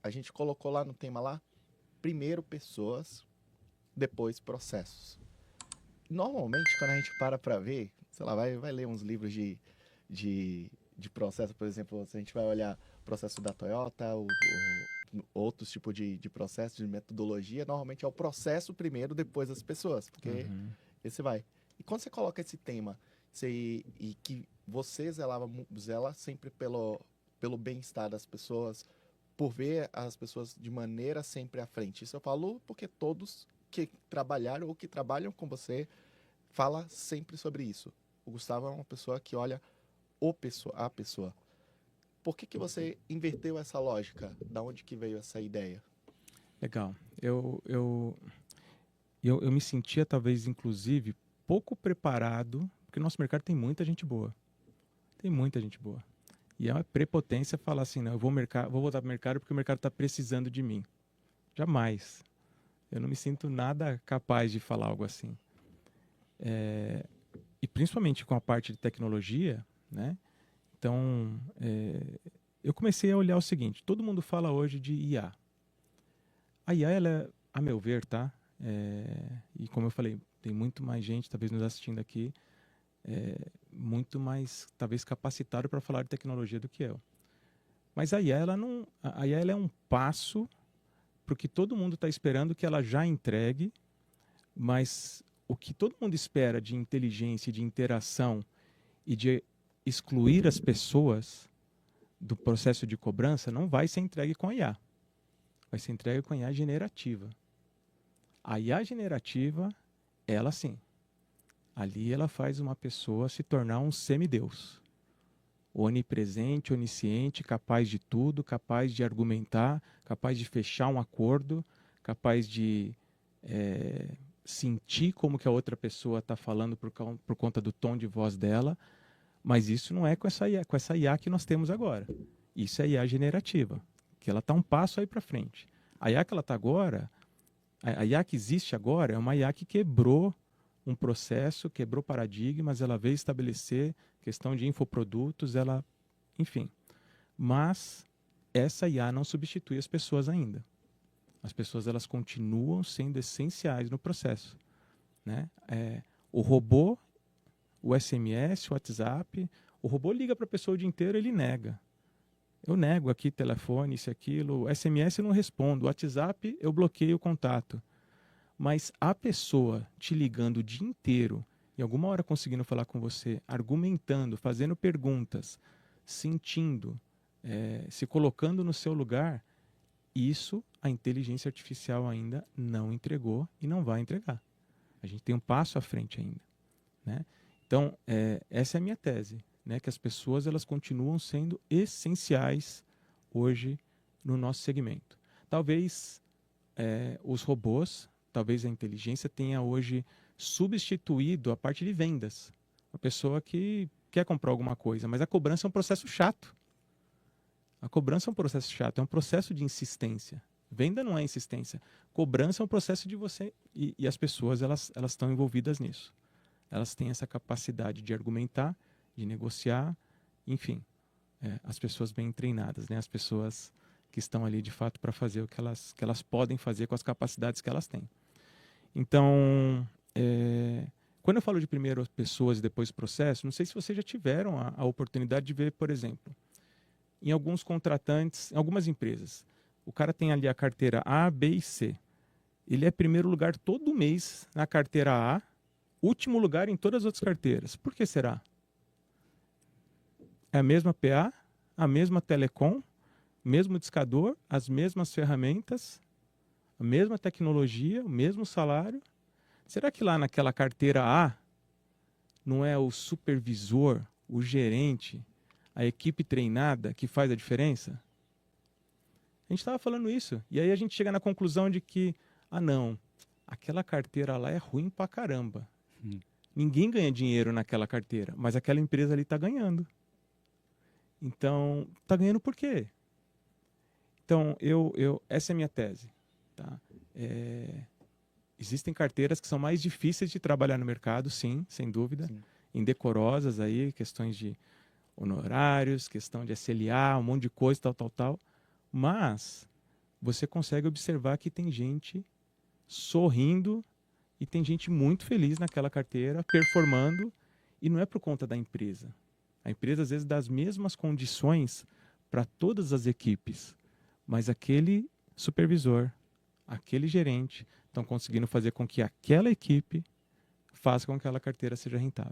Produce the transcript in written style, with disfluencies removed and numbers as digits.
a gente colocou lá no tema lá, primeiro pessoas, depois processos. Normalmente, quando a gente para ver, sei lá, vai ler uns livros de processo, por exemplo, se a gente vai olhar o processo da Toyota, outros tipos de processos, de metodologia, normalmente é o processo primeiro, depois as pessoas, porque Uhum. esse vai. E quando você coloca esse tema, e que você zela sempre pelo bem-estar das pessoas, por ver as pessoas de maneira sempre à frente. Isso eu falo porque todos que trabalharam ou que trabalham com você fala sempre sobre isso. O Gustavo é uma pessoa que olha a pessoa. Por que você inverteu essa lógica? Da onde que veio essa ideia? Legal. Eu me sentia, talvez, inclusive, pouco preparado, porque o nosso mercado tem muita gente boa. Tem muita gente boa. E é uma prepotência falar assim, não, vou voltar para o mercado porque o mercado está precisando de mim. Jamais. Eu não me sinto nada capaz de falar algo assim. E principalmente com a parte de tecnologia, né? Então, eu comecei a olhar o seguinte: todo mundo fala hoje de IA. A IA, ela é, a meu ver, tá? E como eu falei, tem muito mais gente, talvez nos assistindo aqui, muito mais, talvez, capacitado para falar de tecnologia do que eu. Mas a IA, ela não, a IA ela é um passo para o que todo mundo está esperando que ela já entregue, mas o que todo mundo espera de inteligência, de interação e de excluir as pessoas do processo de cobrança não vai ser entregue com a IA. Vai ser entregue com a IA generativa. A IA generativa, ela sim. Ali ela faz uma pessoa se tornar um semideus. Onipresente, onisciente, capaz de tudo, capaz de argumentar, capaz de fechar um acordo, capaz de sentir como que a outra pessoa está falando por conta do tom de voz dela. Mas isso não é com essa IA que nós temos agora. Isso é IA generativa, que ela está um passo aí para frente. A IA que ela está agora, a IA que existe agora é uma IA que quebrou um processo, quebrou paradigmas, ela veio estabelecer questão de infoprodutos, ela, enfim. Mas essa IA não substitui as pessoas ainda. As pessoas elas continuam sendo essenciais no processo, né? O robô, o SMS, o WhatsApp, o robô liga para a pessoa o dia inteiro, ele nega. Eu nego aqui telefone, isso, aquilo. SMS eu não respondo. WhatsApp eu bloqueio o contato. Mas a pessoa te ligando o dia inteiro, em alguma hora conseguindo falar com você, argumentando, fazendo perguntas, sentindo, se colocando no seu lugar, isso a inteligência artificial ainda não entregou e não vai entregar. A gente tem um passo à frente ainda, né? Então, essa é a minha tese, né? Que as pessoas elas continuam sendo essenciais hoje no nosso segmento. Talvez os robôs, talvez a inteligência tenha hoje substituído a parte de vendas. A pessoa que quer comprar alguma coisa, mas a cobrança é um processo chato. A cobrança é um processo chato, é um processo de insistência. Venda não é insistência. Cobrança é um processo de você. E as pessoas elas estão envolvidas nisso. Elas têm essa capacidade de argumentar, de negociar, enfim. As pessoas bem treinadas, né? As pessoas que estão ali de fato para fazer o que elas podem fazer com as capacidades que elas têm. Então, quando eu falo de primeiro pessoas e depois processo, não sei se vocês já tiveram a oportunidade de ver, por exemplo, em alguns contratantes, em algumas empresas, o cara tem ali a carteira A, B e C. Ele é primeiro lugar todo mês na carteira A, último lugar em todas as outras carteiras. Por que será? É a mesma PA, a mesma telecom, mesmo discador, as mesmas ferramentas, a mesma tecnologia, o mesmo salário. Será que lá naquela carteira A não é o supervisor, o gerente, a equipe treinada que faz a diferença? A gente estava falando isso. E aí a gente chega na conclusão de que, ah não, aquela carteira lá é ruim pra caramba. Ninguém ganha dinheiro naquela carteira, mas aquela empresa ali está ganhando. Então, está ganhando por quê? Então, essa é a minha tese. Tá? Existem carteiras que são mais difíceis de trabalhar no mercado, sim, sem dúvida. Sim. Indecorosas aí, questões de honorários, questão de SLA, um monte de coisa, tal, tal, tal. Mas você consegue observar que tem gente sorrindo e tem gente muito feliz naquela carteira, performando, e não é por conta da empresa. A empresa, às vezes, dá as mesmas condições para todas as equipes, mas aquele supervisor, aquele gerente, estão conseguindo fazer com que aquela equipe faça com que aquela carteira seja rentável.